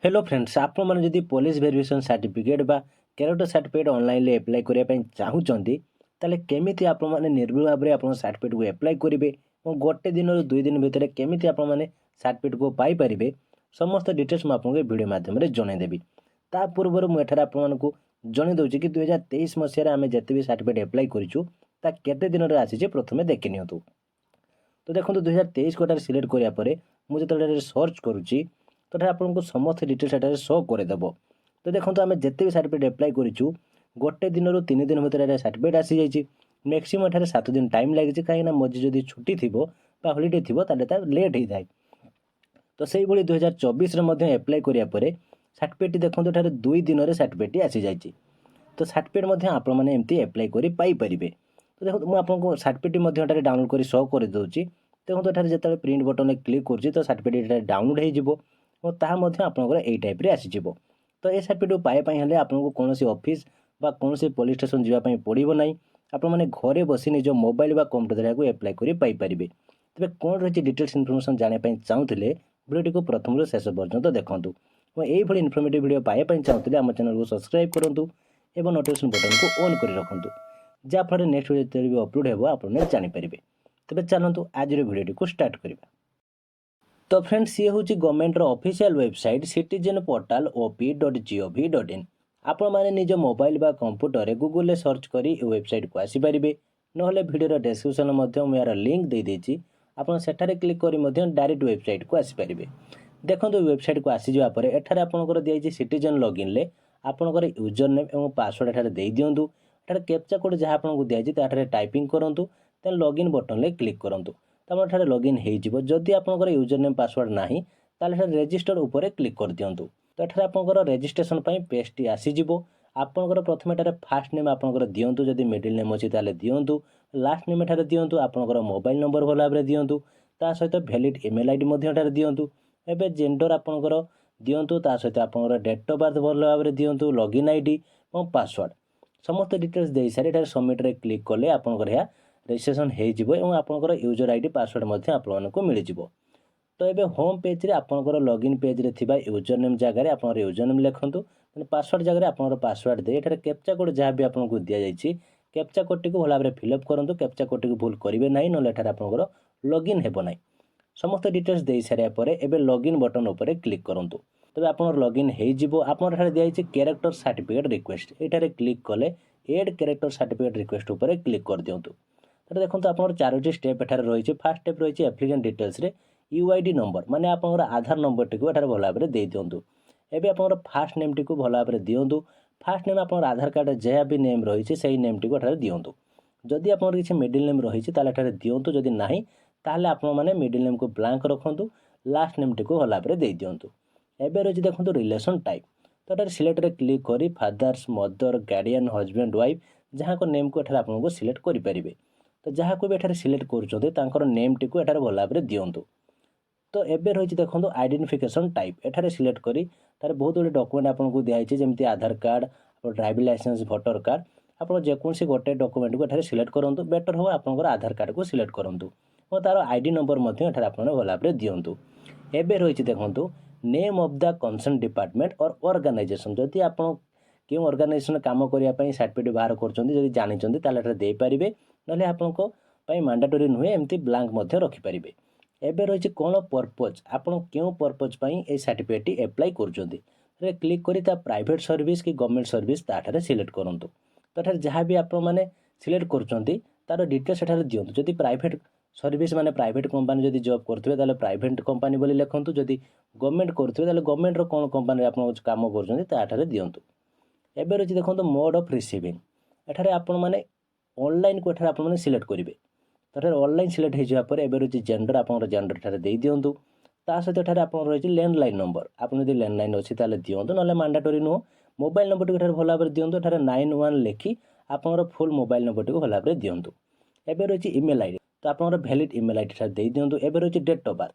Hello friends आपण मैंने जदि पुलिस वेरिफिकेशन सर्टिफिकेट बा कैरेक्टर सर्टिफिकेट ऑनलाइन ले अप्लाई करिया पई चाहूचंती ताले केमिति आपण माने निर्भुल भाव रे आपण सर्टिफिकेट को अप्लाई करिवे और गोटे दिन रो 2 दिन भितर केमिति आपण माने सर्टिफिकेट को पाई परिबे समस्त डिटेल्स म आपन वीडियो माध्यम रे जणाई देबी। ता पूर्व मु एठार आपण मानकु जणाई दउची कि 2023 मसिया रे हमें जते भी सर्टिफिकेट अप्लाई करिछु ता केते दिन रे आसी जे प्रथमे देखि नियंतु। तो देखो 2023 कोटार सिलेक्ट करिया परे मु जतले सर्च करूची तो आपको समस्त डिटेल्स एटारे शो करदेव। तो देखो आम जिते भी सर्टिफिकेट अप्लाई करूँ गोटे दिन रू 3 दिन भितर सर्टिफिकेट आसी जाइए मैक्सीम एठारे 7 दिन टाइम लगे कहीं मझी जदि छुट्टी थी हॉलीडे थी लेट होता है। तो से 2024 अप्लाई कराया सर्टिफिकेट देखो एठारे 2 दिन में सर्टिफिकेट आसी जाइए। तो सर्टिफिकेट आपण मैंने एमती अप्लाई कर पाइपर। तो देखो मुझे आपको सर्टिफिकेट डाउनलोड कर शो कर दूसरी। देखो एठारे जिते प्रिंट बटन क्लिक कर तो सर्टिफिकेट डाउनलोड हो और ताहा आपंकर यही टाइप रे आसीजिवो। तो ये सर्टिफिकेट पाइबा हेले आपको कौन ऑफिस बा कौन पुलिस स्टेशन जावाई पड़ो ना। आपने घरे बसी निज मोबाइल बा कंप्यूटर को अप्लाई कर पाइपर। तेज कौन रही डिटेल्स इनफर्मेशन जानापी चाहूले वीडियो को प्रथम शेष पर्यंत देखूँ और यही इनफर्मेटिव वीडियो पाइबा चाहूले आम चैनल को सब्सक्राइब करूँ और नोटिफिकेशन बटन को ऑन कर रखुँ जहाँफल नेक्स्ट वीडियो भी अपलोड हो आपने जानीपर। तेज चलतु आज वीडियो को स्टार्ट करवा। तो फ्रेंड्स ये हूँ government official website citizen portal op.gov.in। आपण मैंने निज मोबाइल बा कंप्यूटर रे गूगल सर्च करी वेबसाइट को आसीपारे ना वीडियो डिस्क्रिप्शन यार लिंक दे देछि आपण सेठारे क्लिक करी डायरेक्ट वेबसाइट को आसीपारे। देखो वेबसाइट को आसी जावा परे एठारे आपनकर दिया सिटीजन लॉगिन ले आपनकर यूजर नेम एवं पासवर्ड एठारे दे दियंतु। एठारे कैप्चा कोड जहाँ आपको दिया ताठारे टाइपिंग करंतु देन लॉगिन बटन ले क्लिक करंतु। तो लॉगिन हो जदि आपंकर यूजर नेम पासवर्ड ना ताले रेजिस्टर उपरे क्लिक कर दिंतु। तो ये आपंकर रेजिस्ट्रेशन पेज टी आसीजिवो। आपंकर प्रथम एटारे फास्ट नेम आपंकर दियंतु जदि मिडिल नेम अच्छी ताले दियंतु लास्ट नेम एटारे दियंतु आपंकर मोबाइल नंबर भल भाव दियंतु ता सहित वैलिड ईमेल आईडी मध्य एटारे दियंतु। एबे जेंडर आपंकर दियंतु ता सहित आपंकर डेट ऑफ बर्थ भल भाव दियंतु लॉगिन आईडी और पासवर्ड समस्त डिटेल्स दे सारी एटारे सबमिट रे क्लिक कले आपंकर यह रजिस्ट्रेशन हो आपंकर यूजर आईडी पासवर्ड आपको मिल जाव। तो ये होम पेज रे आपंकर लॉगिन पेज रे थिबा यूजर नेम जगह आप यूजर नेम लिखुँ पासवर्ड जगह आप पासवर्ड दे एठारे कैप्चा कोड जहाँ भी आपको दि जाइए कैप्चा कोड टी भल भाव फिलअप करूँ कैप्चा कोड टी भूल करेंगे ना ना आपंकर लॉगिन हेब ना। समस्त डिटेल्स दे सारापर एबे लॉगिन बटन उपर क्लिक करूँ तब आप लॉगिन हो आपंकर दिखाई कैरेक्टर सर्टिफिकेट रिक्वेस्ट एठारे क्लिक कले एड कैरेक्टर सर्टिफिकेट रिक्वेस्ट उपर क्लिक कर दिंतु। तो देखो आप 4टी स्टेप एठार रही फास्ट स्टेप रही एप्लिकेंट डिटेल्स रे यूआईडी नंबर माने आपंकर आधार नंबर टी एठार भल भाव दे दिंतु। एबे आपंकर फास्ट नेम टी भल भाव दिंतु। फास्ट नेम आप आधार कार्ड जहाँ भी नेम रही से नेम टी एठार दिंतु। जदि आप किसी मिडिल नेम रही है दिंतु जदि ना ताहले आपण माने मिडिल नेम को ब्लैंक रखुँ लास्ट नेम टी भल भाव दे दिंतु। एबे रही देखो रिलेशन टाइप तो एठार सिलेक्ट रे क्लिक करी fathers mother guardian husband wife जहाँ को नेम को एठार आपको सिलेक्ट करेंगे। तो जहाँ को भी एठार सिलेक्ट कर नेम टी एठार भल भाव दिंतु। तो एबे रही देखो आइडेंटिफिकेशन टाइप एठार सिलेक्ट करी तार बहुत गुड डॉक्यूमेंट आपको दिखाई जमी Aadhaar card driving licence voter card आप जेकोसी गोटे डॉक्यूमेंट को एठार सिलेक्ट करूँ बेटर हो आपंकर आधार कार्ड को सिलेक्ट करूँ और तार आईडी नंबर एठार आप भल भाव दिंतु। एबे रही देखो name of the concern department और ऑर्गेनाइजेशन जदि आप क्यों ऑर्गेनाइजेशन काम करने सर्टिफिकेट बाहर कर जानते दे पारे ना आपको मैंडेटरी नुहे एमती ब्लैंक रखिपारे। एबे रही कौन पर्पज आपड़ क्यों पर्पज ये सर्टिफिकेट अप्लाई कर क्लिक करी प्राइवेट सर्विस कि गवर्नमेंट सर्विस ताठारे सिलेक्ट करूँ। तो जहाँ भी आप सिलेक्ट कर डिटेल्स एठारे दिंतु जदि प्राइवेट सर्विस माने प्राइवेट कंपनी जदि जॉब करते हैं प्राइवेट कंपनी बोली लिखुँ जदि गवर्नमेंट करते हैं गवर्नमेंट कौन कंपनी आप काम कर दिंतु। एबे रही देखो मोड ऑफ रिसीविंग एठारे आपण माने ऑनलाइन को एठारे आपण सिलेक्ट करेंगे। तो ऑनलाइन सिलेक्ट होपर एबे रही जेंडर आप जेंडर एठारे दे दिंतु ता सहित एठारे आप रही लैंडलाइन नंबर आप लैंडलाइन अच्छी ताले दिंतु ना मैंडेटरी नुह मोबाइल नंबर टी भल भाव दिंतु एठारे 91 लिखि आपंकर फुल मोबाइल नंबर टी भल भाव दिंतु। एबे रही ईमेल आईडी तो आप वैलिड ईमेल आईडी एठारे दे दिंतु। एबे रही date of birth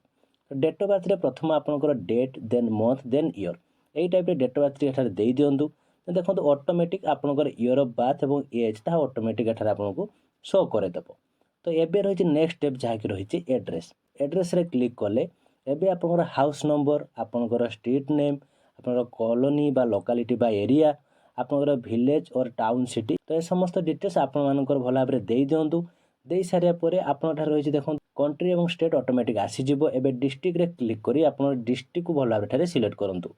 date of birth रे प्रथम आपंकर date then month then year यही टाइप डेट ऑफ बर्थ एठारे दे दिंतु। देखो ऑटोमेटिक आपंकर ईयर ऑफ बर्थ और एज ता ऑटोमेटिक एठारे आपको शो करदेव। तो एबे रही नेक्स्ट स्टेप जहाँ की रही एड्रेस एड्रेस रे क्लिक कले एबे आपंकर हाउस नंबर आपंकर स्ट्रीट नेम ଆପଣଙ୍କର କଲୋନି ବା ଲୋକାଲିଟି ବା ଏରିଆ, ଆପଣଙ୍କର ଭିଲେଜ୍ ଅର୍ ଟାଉନ୍ ସିଟି। ତ ଏ ସମସ୍ତ ଡିଟେଲ୍ସ ଆପଣମାନଙ୍କର ଭଲ ଭାବରେ ଦେଇ ଦିଅନ୍ତୁ। ଦେଇ ସାରିବା ପରେ ଆପଣଙ୍କଠାରେ ରହିଛି ଦେଖନ୍ତୁ କଣ୍ଟ୍ରି ଏବଂ ଷ୍ଟେଟ୍ ଅଟୋମେଟିକ୍ ଆସିଯିବ। ଏବେ ଡିଷ୍ଟ୍ରିକ୍ଟରେ କ୍ଲିକ୍ କରି ଆପଣ ଡିଷ୍ଟ୍ରିକ୍ଟକୁ ଭଲ ଭାବରେ ଏଠାରେ ସିଲେକ୍ଟ କରନ୍ତୁ।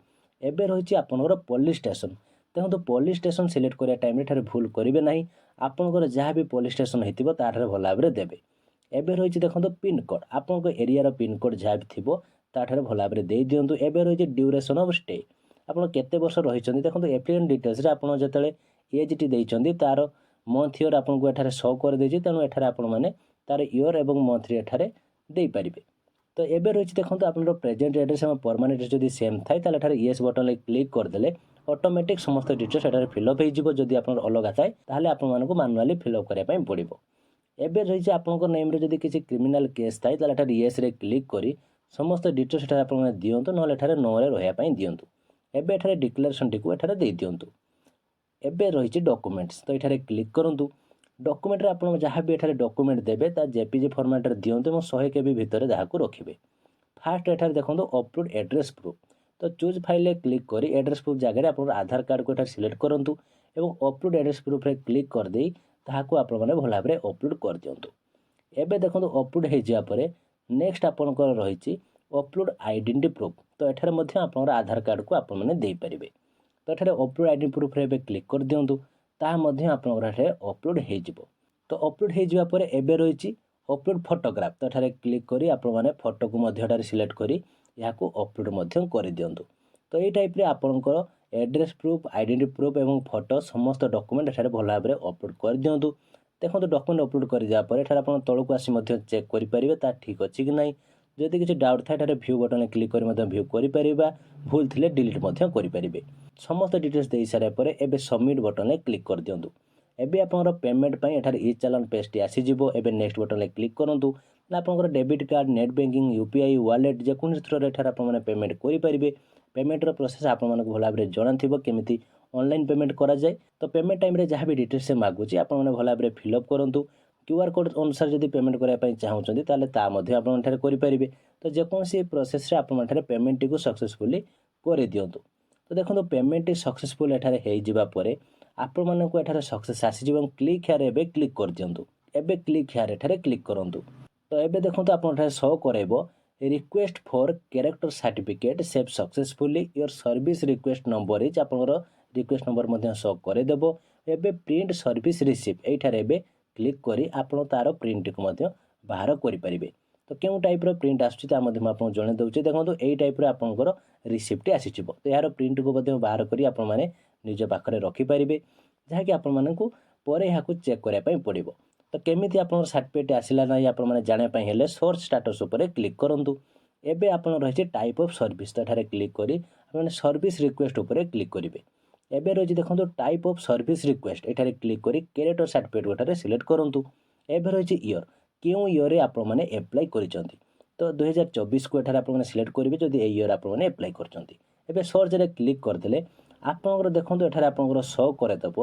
ଏବେ ରହିଛି ଆପଣଙ୍କର ପୋଲିସ୍ ଷ୍ଟେସନ୍। ଦେଖନ୍ତୁ ପୋଲିସ୍ ଷ୍ଟେସନ୍ ସିଲେକ୍ଟ କରିବା ଟାଇମ୍ରେ ଏଠାରେ ଭୁଲ କରିବେ ନାହିଁ। ଆପଣଙ୍କର ଯାହା ବି ପୋଲିସ୍ ଷ୍ଟେସନ୍ ହେଇଥିବ ତାଠାରେ ଭଲ ଭାବରେ ଦେବେ। ଏବେ ରହିଛି ଦେଖନ୍ତୁ ପିନ୍କୋଡ଼୍, ଆପଣଙ୍କ ଏରିଆର ପିନ୍କୋଡ଼୍ ଯାହା ବି ଥିବ ତାଠାରେ ଭଲ ଭାବରେ ଦେଇ ଦିଅନ୍ତୁ। ଏବେ ରହିଛି ଡ୍ୟୁରେସନ୍ ଅଫ୍ ଷ୍ଟେ, ଆପଣ କେତେ ବର୍ଷ ରହିଛନ୍ତି। ଦେଖନ୍ତୁ ଏପ୍ଲିକେଣ୍ଟ ଡିଟେଲ୍ସରେ ଆପଣ ଯେତେବେଳେ ଏଜ୍ଟି ଦେଇଛନ୍ତି ତାର ମନ୍ଥ ଇୟର୍ ଆପଣଙ୍କୁ ଏଠାରେ ଶୋ କରିଦେଇଛି, ତେଣୁ ଏଠାରେ ଆପଣମାନେ ତାର ଇୟର୍ ଏବଂ ମନ୍ଥରେ ଏଠାରେ ଦେଇପାରିବେ। ତ ଏବେ ରହିଛି ଦେଖନ୍ତୁ ଆପଣଙ୍କର ପ୍ରେଜେଣ୍ଟ ଆଡ୍ରେସ୍ ଏବଂ ପରମାନେଣ୍ଟ ଯଦି ସେମ୍ ଥାଏ ତାହେଲେ ଏଠାରେ ୟେସ୍ ବଟନରେ କ୍ଲିକ୍ କରିଦେଲେ ଅଟୋମେଟିକ୍ ସମସ୍ତ ଡିଟେଲ୍ସ ଏଠାରେ ଫିଲ୍ଅପ୍ ହେଇଯିବ। ଯଦି ଆପଣଙ୍କର ଅଲଗା ଥାଏ ତାହେଲେ ଆପଣମାନଙ୍କୁ ମାନୁଆଲି ଫିଲ୍ଅପ୍ କରିବା ପାଇଁ ପଡ଼ିବ। ଏବେ ରହିଛି ଆପଣଙ୍କ ନେମ୍ରେ ଯଦି କିଛି କ୍ରିମିନାଲ୍ କେସ୍ ଥାଏ ତାହେଲେ ଏଠାରେ ୟେସ୍ରେ କ୍ଲିକ୍ କରି ସମସ୍ତ ଡିଟେଲ୍ସ ଏଠାରେ ଆପଣମାନେ ଦିଅନ୍ତୁ, ନହେଲେ ଏଠାରେ ନୋରେ ରହିବା ପାଇଁ ଦିଅନ୍ତୁ। ଏବେ ଏଠାରେ ଡିକ୍ଲାରେସନଟିକୁ ଏଠାରେ ଦେଇ ଦିଅନ୍ତୁ। ଏବେ ରହିଛି ଡକୁମେଣ୍ଟସ୍, ତ ଏଠାରେ କ୍ଲିକ୍ କରନ୍ତୁ। ଡକୁମେଣ୍ଟରେ ଆପଣ ଯାହା ବି ଏଠାରେ ଡକୁମେଣ୍ଟ ଦେବେ ତା ଜେପିଜି ଫର୍ମାଟରେ ଦିଅନ୍ତୁ ଏବଂ 100 KB ଭିତରେ ତାହାକୁ ରଖିବେ। ଫାଷ୍ଟ ଏଠାରେ ଦେଖନ୍ତୁ ଅପଲୋଡ଼ ଆଡ୍ରେସ୍ ପ୍ରୁଫ୍, ତ ଚୁଜ୍ ଫାଇଲରେ କ୍ଲିକ୍ କରି ଆଡ୍ରେସ୍ ପ୍ରୁଫ୍ ଜାଗାରେ ଆପଣଙ୍କର ଆଧାର କାର୍ଡ଼କୁ ଏଠାରେ ସିଲେକ୍ଟ କରନ୍ତୁ ଏବଂ ଅପଲୋଡ଼ ଆଡ୍ରେସ୍ ପ୍ରୁଫ୍ରେ କ୍ଲିକ୍ କରିଦେଇ ତାହାକୁ ଆପଣମାନେ ଭଲ ଭାବରେ ଅପଲୋଡ଼ କରିଦିଅନ୍ତୁ। ଏବେ ଦେଖନ୍ତୁ ଅପଲୋଡ଼ ହେଇଯିବା ପରେ ନେକ୍ସଟ ଆପଣଙ୍କର ରହିଛି ଅପଲୋଡ଼ ଆଇଡେଣ୍ଟି ପ୍ରୁଫ୍, ତ ଏଠାରେ ମଧ୍ୟ ଆପଣଙ୍କର ଆଧାର କାର୍ଡ଼କୁ ଆପଣମାନେ ଦେଇପାରିବେ। ତ ଏଠାରେ ଅପଲୋଡ଼ ଆଇଡେଣ୍ଟି ପ୍ରୁଫ୍ରେ ଏବେ କ୍ଲିକ୍ କରିଦିଅନ୍ତୁ, ତାହା ମଧ୍ୟ ଆପଣଙ୍କର ଏଠାରେ ଅପଲୋଡ଼ ହେଇଯିବ। ତ ଅପଲୋଡ଼ ହେଇଯିବା ପରେ ଏବେ ରହିଛି ଅପଲୋଡ଼ ଫଟୋଗ୍ରାଫ, ତ ଏଠାରେ କ୍ଲିକ୍ କରି ଆପଣମାନେ ଫଟୋକୁ ମଧ୍ୟ ଏଠାରେ ସିଲେକ୍ଟ କରି ଏହାକୁ ଅପଲୋଡ଼ ମଧ୍ୟ କରିଦିଅନ୍ତୁ। ତ ଏଇ ଟାଇପ୍ରେ ଆପଣଙ୍କର ଆଡ୍ରେସ୍ ପ୍ରୁଫ୍, ଆଇଡେଣ୍ଟି ପ୍ରୁଫ୍ ଏବଂ ଫଟୋ ସମସ୍ତ ଡକୁମେଣ୍ଟ ଏଠାରେ ଭଲ ଭାବରେ ଅପଲୋଡ଼ କରିଦିଅନ୍ତୁ। ଦେଖନ୍ତୁ ଡକୁମେଣ୍ଟ ଅପଲୋଡ଼ କରିଦେବା ପରେ ଏଠାରେ ଆପଣ ତଳକୁ ଆସି ମଧ୍ୟ ଚେକ୍ କରିପାରିବେ ତା ଠିକ୍ ଅଛି କି ନାହିଁ। ଯଦି କିଛି ଡାଉଟ୍ ଥାଏ ଏଠାରେ ଭ୍ୟୁ ବଟନରେ କ୍ଲିକ୍ କରି ମଧ୍ୟ ଭ୍ୟୁ କରିପାରିବା, ଭୁଲ ଥିଲେ ଡିଲିଟ୍ ମଧ୍ୟ କରିପାରିବେ। ସମସ୍ତ ଡିଟେଲ୍ସ ଦେଇସାରିବା ପରେ ଏବେ ସବମିଟ୍ ବଟନରେ କ୍ଲିକ୍ କରିଦିଅନ୍ତୁ। ଏବେ ଆପଣଙ୍କର ପେମେଣ୍ଟ ପାଇଁ ଏଠାରେ ଇ ଚାଲାଣ ପେଜଟି ଆସିଯିବ। ଏବେ ନେକ୍ସଟ ବଟନରେ କ୍ଲିକ୍ କରନ୍ତୁ। ଆପଣଙ୍କର debit card, net banking, UPI, wallet ଯେକୌଣସି ଥ୍ରୋରେ ଏଠାରେ ଆପଣମାନେ ପେମେଣ୍ଟ କରିପାରିବେ। ପେମେଣ୍ଟର ପ୍ରୋସେସ୍ ଆପଣମାନଙ୍କୁ ଭଲ ଭାବରେ ଜଣାଥିବ କେମିତି ଅନଲାଇନ୍ ପେମେଣ୍ଟ କରାଯାଏ। ତ ପେମେଣ୍ଟ ଟାଇମ୍ରେ ଯାହା ବି ଡିଟେଲ୍ସ ମାଗୁଛି ଆପଣମାନେ ଭଲ ଭାବରେ ଫିଲ୍ଅପ୍ କରନ୍ତୁ। QR କୋଡ଼ ଅନୁସାରେ ଯଦି ପେମେଣ୍ଟ କରିବା ପାଇଁ ଚାହୁଁଛନ୍ତି ତାହେଲେ ତା ମଧ୍ୟ ଆପଣ ଏଠାରେ କରିପାରିବେ। ତ ଯେକୌଣସି ପ୍ରୋସେସ୍ରେ ଆପଣ ଏଠାରେ ପେମେଣ୍ଟଟିକୁ ସକ୍ସେସଫୁଲି କରିଦିଅନ୍ତୁ। ତ ଦେଖନ୍ତୁ ପେମେଣ୍ଟଟି ସକ୍ସେସଫୁଲ୍ ଏଠାରେ ହେଇଯିବା ପରେ ଆପଣମାନଙ୍କୁ ଏଠାରେ ସକ୍ସେସ୍ ଆସିଯିବ ଏବଂ କ୍ଲିକ୍ ହେୟାର ଏବେ କ୍ଲିକ୍ କରିଦିଅନ୍ତୁ। ଏବେ କ୍ଲିକ୍ ହେୟାର ଏଠାରେ କ୍ଲିକ୍ କରନ୍ତୁ। ତ ଏବେ ଦେଖନ୍ତୁ ଆପଣ ଏଠାରେ ଶୋ କରାଇବ request for character certificate save successfully your service request number is, ଆପଣଙ୍କର ରିକ୍ୱେଷ୍ଟ ନମ୍ବର ମଧ୍ୟ ଶୋ କରାଇଦେବ। ଏବେ ପ୍ରିଣ୍ଟ ସର୍ଭିସ୍ ରିସିପ୍ଟ ଏଇଠାରେ ଏବେ କ୍ଲିକ୍ କରି ଆପଣ ତାର ପ୍ରିଣ୍ଟକୁ ମଧ୍ୟ ବାହାର କରିପାରିବେ। ତ କେଉଁ ଟାଇପ୍ର ପ୍ରିଣ୍ଟ ଆସୁଛି ତା ମଧ୍ୟ ମୁଁ ଆପଣଙ୍କୁ ଜଣାଇ ଦେଉଛି। ଦେଖନ୍ତୁ ଏଇ ଟାଇପ୍ର ଆପଣଙ୍କର ରିସିପ୍ଟଟି ଆସିଯିବ। ତ ଏହାର ପ୍ରିଣ୍ଟକୁ ମଧ୍ୟ ବାହାର କରି ଆପଣମାନେ ନିଜ ପାଖରେ ରଖିପାରିବେ, ଯାହାକି ଆପଣମାନଙ୍କୁ ପରେ ଏହାକୁ ଚେକ୍ କରିବା ପାଇଁ ପଡ଼ିବ। ତ କେମିତି ଆପଣଙ୍କର ସାର୍ଟିଫିକେଟ୍ ଆସିଲା ନାହିଁ ଆପଣମାନେ ଜାଣିବା ପାଇଁ ହେଲେ ସର୍ଚ୍ଚ ଷ୍ଟାଟସ୍ ଉପରେ କ୍ଲିକ୍ କରନ୍ତୁ। ଏବେ ଆପଣ ରହିଛି ଟାଇପ୍ ଅଫ୍ ସର୍ଭିସ୍, ତ ଏଠାରେ କ୍ଲିକ୍ କରି ଆପଣମାନେ ସର୍ଭିସ୍ ରିକ୍ୱେଷ୍ଟ ଉପରେ କ୍ଲିକ୍ କରିବେ। ଏବେ ରହିଛି ଦେଖନ୍ତୁ ଟାଇପ୍ ଅଫ୍ ସର୍ଭିସ୍ ରିକ୍ୱେଷ୍ଟ, ଏଠାରେ କ୍ଲିକ୍ କରି କ୍ୟାରେକ୍ଟର ସାର୍ଟିଫିକେଟ୍ ଏଠାରେ ସିଲେକ୍ଟ କରନ୍ତୁ। ଏବେ ରହିଛି ଇୟର୍, କେଉଁ ଇୟର୍ରେ ଆପଣମାନେ ଆପ୍ଲାଏ କରିଛନ୍ତି। ତ 2024କୁ ଏଠାରେ ଆପଣମାନେ ସିଲେକ୍ଟ କରିବେ ଯଦି ଏଇ ଇୟର୍ ଆପଣମାନେ ଆପ୍ଲାଏ କରିଛନ୍ତି। ଏବେ ସର୍ଚ୍ଚରେ କ୍ଲିକ୍ କରିଦେଲେ ଆପଣଙ୍କର ଦେଖନ୍ତୁ ଏଠାରେ ଆପଣଙ୍କର ଶୋ କରାଇଦେବ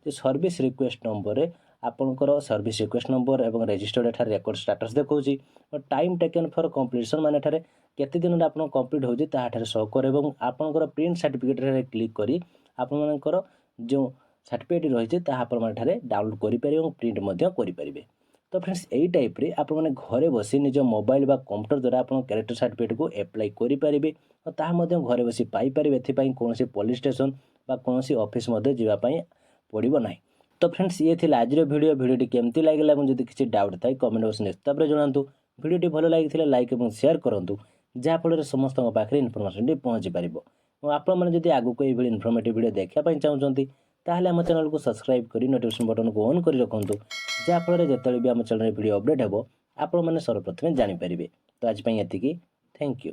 ଯେ ସର୍ଭିସ୍ ରିକ୍ୱେଷ୍ଟ ନମ୍ବରରେ ଆପଣଙ୍କର ସର୍ଭିସ୍ ରିକ୍ୱେଷ୍ଟ ନମ୍ବର ଏବଂ ରେଜିଷ୍ଟର୍ଡ ଏଠାରେ ରେକର୍ଡ ଷ୍ଟାଟସ୍ ଦେଖାଉଛି। ଟାଇମ୍ ଟେକେନ୍ ଫର୍ କମ୍ପ୍ଲିସନ୍, ମାନେ ଏଠାରେ କେତେ ଦିନରେ ଆପଣ କମ୍ପ୍ଲିଟ୍ ହେଉଛି ତାହା ଏଠାରେ ଶୋ କରିବ ଏବଂ ଆପଣଙ୍କର ପ୍ରିଣ୍ଟ ସାର୍ଟିଫିକେଟ୍ରେ କ୍ଲିକ୍ କରି ଆପଣଙ୍କର ଯେଉଁ ସାର୍ଟିଫିକେଟ୍ ରହିଛି ତାହା ଆପଣମାନେ ଏଠାରେ ଡାଉନଲୋଡ଼ କରିପାରିବେ ଏବଂ ପ୍ରିଣ୍ଟ ମଧ୍ୟ କରିପାରିବେ। ତ ଫ୍ରେଣ୍ଡସ୍ ଏଇ ଟାଇପ୍ରେ ଆପଣମାନେ ଘରେ ବସି ନିଜ ମୋବାଇଲ ବା କମ୍ପ୍ୟୁଟର ଦ୍ୱାରା ଆପଣ କ୍ୟାରେକ୍ଟର ସାର୍ଟିଫିକେଟ୍କୁ ଆପ୍ଲାଏ କରିପାରିବେ ଓ ତାହା ମଧ୍ୟ ଘରେ ବସି ପାଇପାରିବେ। ଏଥିପାଇଁ କୌଣସି ପୋଲିସ୍ ଷ୍ଟେସନ୍ ବା କୌଣସି ଅଫିସ୍ ମଧ୍ୟ ଯିବା ପାଇଁ ପଡ଼ିବ ନାହିଁ। ତ ଫ୍ରେଣ୍ଡସ୍ ଇଏ ଥିଲା ଆଜିର ଭିଡ଼ିଓଟି କେମିତି ଲାଗିଲା ଏବଂ ଯଦି କିଛି ଡାଉଟ୍ ଥାଏ କମେଣ୍ଟ ବକ୍ସ ନିଶ୍ଚିତରେ ଜଣାନ୍ତୁ। ଭିଡ଼ିଓଟି ଭଲ ଲାଗିଥିଲେ ଲାଇକ୍ ଏବଂ ସେୟାର କରନ୍ତୁ, ଯାହାଫଳରେ ସମସ୍ତଙ୍କ ପାଖରେ ଇନଫର୍ମେସନ୍ଟି ପହଞ୍ଚି ପାରିବ। ଏବଂ ଆପଣମାନେ ଯଦି ଆଗକୁ ଏଇଭଳି ଇନଫର୍ମେଟିଭ୍ ଭିଡ଼ିଓ ଦେଖିବା ପାଇଁ ଚାହୁଁଛନ୍ତି ତାହେଲେ ଆମ ଚ୍ୟାନେଲକୁ ସବସ୍କ୍ରାଇବ୍ କରି ନୋଟିଫିକେସନ୍ ବଟନକୁ ଅନ୍ କରି ରଖନ୍ତୁ, ଯାହାଫଳରେ ଯେତେବେଳେ ବି ଆମ ଚ୍ୟାନେଲରେ ଭିଡ଼ିଓ ଅପଡ଼େଟ୍ ହେବ ଆପଣମାନେ ସର୍ବପ୍ରଥମେ ଜାଣିପାରିବେ। ତ ଆଜି ପାଇଁ ଏତିକି, ଥ୍ୟାଙ୍କ ୟୁ।